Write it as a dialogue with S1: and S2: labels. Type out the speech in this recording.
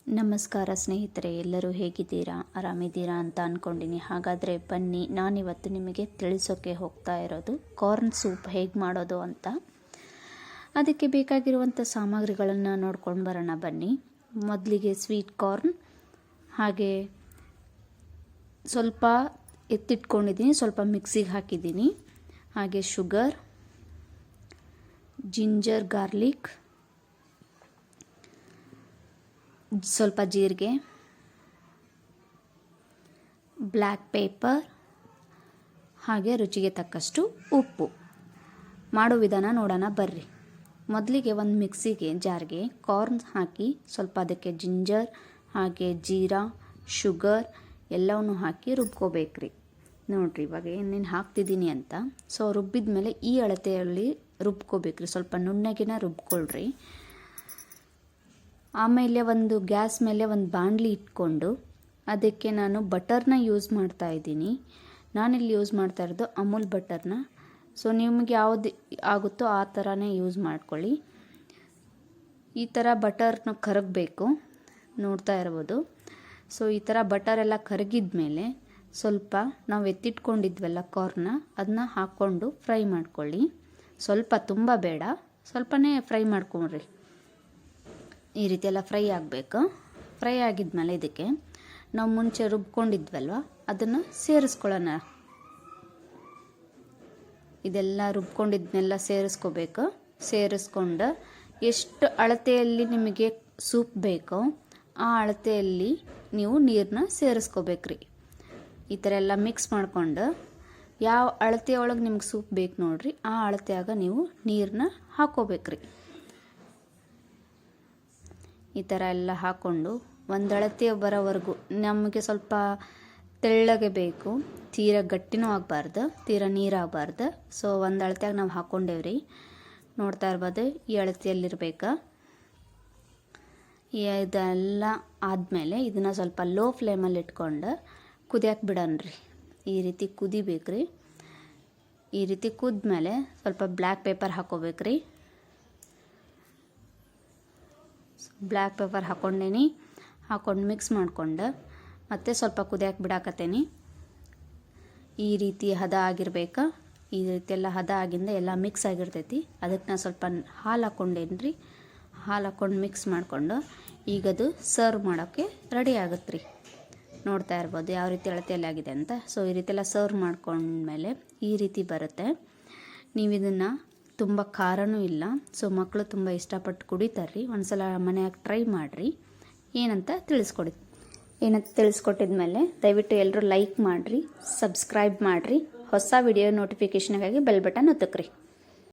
S1: ನಮಸ್ಕಾರ ಸ್ನೇಹಿತರೆ, ಎಲ್ಲರೂ ಹೇಗಿದ್ದೀರಾ? ಆರಾಮಿದ್ದೀರಾ ಅಂತ ಅಂದ್ಕೊಂಡಿನಿ. ಹಾಗಾದರೆ ಬನ್ನಿ, ನಾನಿವತ್ತು ನಿಮಗೆ ತಿಳಿಸೋಕ್ಕೆ ಹೋಗ್ತಾ ಇರೋದು ಕಾರ್ನ್ ಸೂಪ್ ಹೇಗೆ ಮಾಡೋದು ಅಂತ. ಅದಕ್ಕೆ ಬೇಕಾಗಿರುವಂಥ ಸಾಮಗ್ರಿಗಳನ್ನು ನೋಡ್ಕೊಂಡು ಬರೋಣ ಬನ್ನಿ. ಮೊದಲಿಗೆ ಸ್ವೀಟ್ ಕಾರ್ನ್, ಹಾಗೆ ಸ್ವಲ್ಪ ಎತ್ತಿಟ್ಕೊಂಡಿದ್ದೀನಿ, ಸ್ವಲ್ಪ ಮಿಕ್ಸಿಗೆ ಹಾಕಿದ್ದೀನಿ. ಹಾಗೆ ಶುಗರ್, ಜಿಂಜರ್ ಗಾರ್ಲಿಕ್, ಸ್ವಲ್ಪ ಜೀರಿಗೆ, ಬ್ಲ್ಯಾಕ್ ಪೇಪರ್, ಹಾಗೆ ರುಚಿಗೆ ತಕ್ಕಷ್ಟು ಉಪ್ಪು. ಮಾಡೋ ವಿಧಾನ ನೋಡೋಣ ಬರ್ರಿ. ಮೊದಲಿಗೆ ಒಂದು ಮಿಕ್ಸಿಗೆ ಜಾರ್ಗೆ ಕಾರ್ನ್ ಹಾಕಿ ಸ್ವಲ್ಪ ಅದಕ್ಕೆ ಜಿಂಜರ್ ಹಾಗೆ ಜೀರಾ, ಶುಗರ್ ಎಲ್ಲವನ್ನೂ ಹಾಕಿ ರುಬ್ಕೋಬೇಕ್ರಿ. ನೋಡಿರಿ ಇವಾಗ ಏನೇನು ಹಾಕ್ತಿದ್ದೀನಿ ಅಂತ. ಸೊ ರುಬ್ಬಿದ ಮೇಲೆ ಈ ಅಳತೆಯಲ್ಲಿ ರುಬ್ಕೋಬೇಕ್ರಿ, ಸ್ವಲ್ಪ ನುಣ್ಣಗಿನ ರುಬ್ಕೊಳ್ರಿ. ಆಮೇಲೆ ಒಂದು ಗ್ಯಾಸ್ ಮೇಲೆ ಒಂದು ಬಾಣಲಿ ಇಟ್ಕೊಂಡು ಅದಕ್ಕೆ ನಾನು ಬಟರ್ನ ಯೂಸ್ ಮಾಡ್ತಾ ಇದ್ದೀನಿ. ನಾನಿಲ್ಲಿ ಯೂಸ್ ಮಾಡ್ತಾ ಇರೋದು ಅಮೂಲ್ ಬಟರ್ನ. ಸೊ ನಿಮಗೆ ಯಾವುದು ಆಗುತ್ತೋ ಆ ಥರನೇ ಯೂಸ್ ಮಾಡ್ಕೊಳ್ಳಿ. ಈ ಥರ ಬಟರ್ನ ಕರಗಬೇಕು, ನೋಡ್ತಾ ಇರ್ಬೋದು. ಸೊ ಈ ಥರ ಬಟರ್ ಎಲ್ಲ ಕರಗಿದ ಮೇಲೆ ಸ್ವಲ್ಪ ನಾವು ಎತ್ತಿಟ್ಕೊಂಡಿದ್ವಲ್ಲ ಕಾರ್ನ, ಅದನ್ನ ಹಾಕ್ಕೊಂಡು ಫ್ರೈ ಮಾಡ್ಕೊಳ್ಳಿ. ಸ್ವಲ್ಪ ತುಂಬ ಬೇಡ, ಸ್ವಲ್ಪನೇ ಫ್ರೈ ಮಾಡ್ಕೊಂಡ್ರಿ. ಈ ರೀತಿ ಎಲ್ಲ ಫ್ರೈ ಆಗಬೇಕು. ಫ್ರೈ ಆಗಿದ್ಮೇಲೆ ಇದಕ್ಕೆ ನಾವು ಮುಂಚೆ ರುಬ್ಕೊಂಡಿದ್ವಲ್ವ ಅದನ್ನು ಸೇರಿಸ್ಕೊಳ್ಳೋಣ. ಇದೆಲ್ಲ ರುಬ್ಕೊಂಡಿದ್ನೆಲ್ಲ ಸೇರಿಸ್ಕೋಬೇಕು. ಸೇರಿಸ್ಕೊಂಡು ಎಷ್ಟು ಅಳತೆಯಲ್ಲಿ ನಿಮಗೆ ಸೂಪ್ ಬೇಕೋ ಆ ಅಳತೆಯಲ್ಲಿ ನೀವು ನೀರನ್ನ ಸೇರಿಸ್ಕೋಬೇಕ್ರಿ. ಈ ಥರ ಎಲ್ಲ ಮಿಕ್ಸ್ ಮಾಡಿಕೊಂಡು ಯಾವ ಅಳತೆಯೊಳಗೆ ನಿಮ್ಗೆ ಸೂಪ್ ಬೇಕು ನೋಡ್ರಿ, ಆ ಅಳತೆಯಾಗ ನೀವು ನೀರನ್ನ ಹಾಕೋಬೇಕ್ರಿ. ಈ ಥರ ಎಲ್ಲ ಹಾಕ್ಕೊಂಡು ಒಂದು ಅಳತೆ ಬರೋವರೆಗೂ, ನಮಗೆ ಸ್ವಲ್ಪ ತೆಳ್ಳಗೆ ಬೇಕು, ತೀರ ಗಟ್ಟಿನೂ ಆಗಬಾರ್ದು, ತೀರ ನೀರಾಗಬಾರ್ದು. ಸೊ ಒಂದು ಅಳತೆಯಾಗ ನಾವು ಹಾಕ್ಕೊಂಡೇವ್ರಿ, ನೋಡ್ತಾ ಇರ್ಬೋದು. ಈ ಅಳತೆಯಲ್ಲಿರ್ಬೇಕು. ಇದೆಲ್ಲ ಆದಮೇಲೆ ಇದನ್ನು ಸ್ವಲ್ಪ ಲೋ ಫ್ಲೇಮಲ್ಲಿ ಇಟ್ಕೊಂಡು ಕುದಿಯಕ್ಕೆ ಬಿಡೋಣ್ರಿ. ಈ ರೀತಿ ಕುದಿಬೇಕ್ರಿ. ಈ ರೀತಿ ಕುದ್ಮೇಲೆ ಸ್ವಲ್ಪ ಬ್ಲ್ಯಾಕ್ ಪೇಪರ್ ಹಾಕೋಬೇಕ್ರಿ. ಬ್ಲ್ಯಾಕ್ ಪೇಪರ್ ಹಾಕ್ಕೊಂಡೇನಿ. ಹಾಕ್ಕೊಂಡು ಮಿಕ್ಸ್ ಮಾಡ್ಕೊಂಡು ಮತ್ತೆ ಸ್ವಲ್ಪ ಕುದಿಯಕ್ಕೆ ಬಿಡಾಕತ್ತೇನಿ. ಈ ರೀತಿ ಹದ ಆಗಿರ್ಬೇಕು. ಈ ರೀತಿ ಎಲ್ಲ ಹದ ಆಗಿಂದ ಎಲ್ಲ ಮಿಕ್ಸ್ ಆಗಿರ್ತೈತಿ. ಅದಕ್ಕೆ ನಾನು ಸ್ವಲ್ಪ ಹಾಲು ಹಾಕ್ಕೊಂಡೇನಿ ರೀ. ಹಾಲು ಹಾಕ್ಕೊಂಡು ಮಿಕ್ಸ್ ಮಾಡಿಕೊಂಡು ಈಗದು ಸರ್ವ್ ಮಾಡೋಕ್ಕೆ ರೆಡಿ ಆಗುತ್ತೆ ರೀ. ನೋಡ್ತಾ ಇರ್ಬೋದು ಯಾವ ರೀತಿ ಅಳತೆಯಲ್ಲಿ ಆಗಿದೆ ಅಂತ. ಸೊ ಈ ರೀತಿ ಎಲ್ಲ ಸರ್ವ್ ಮಾಡ್ಕೊಂಡ್ಮೇಲೆ ಈ ರೀತಿ ಬರುತ್ತೆ. ನೀವು ಇದನ್ನು ತುಂಬ ಖಾರನೂ ಇಲ್ಲ, ಸೊ ಮಕ್ಕಳು ತುಂಬ ಇಷ್ಟಪಟ್ಟು ಕುಡಿತಾರೆ ರೀ. ಒಂದು ಸಲ ಮನೆಯಾಗ ಟ್ರೈ ಮಾಡಿರಿ. ಏನಂತ ತಿಳಿಸ್ಕೊಟ್ಟಿದ್ಮೇಲೆ ದಯವಿಟ್ಟು ಎಲ್ಲರೂ ಲೈಕ್ ಮಾಡಿರಿ, ಸಬ್ಸ್ಕ್ರೈಬ್ ಮಾಡಿರಿ. ಹೊಸ ವಿಡಿಯೋ ನೋಟಿಫಿಕೇಷನ್ಗಾಗಿ ಬೆಲ್ ಬಟನ್ ಒತ್ತಕ್ರಿ.